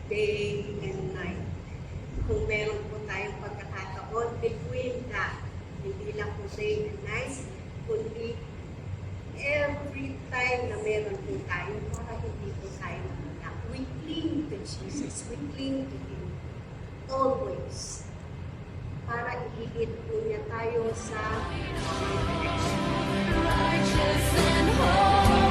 day and night. Kung meron po tayong pagkakataon, between that, hindi lang po day and night, kundi every time na meron po tayo, para hindi po tayo mamala. We cling to Jesus. We cling to Him. Always. Para iigit po niya tayo sa Righteous and holy.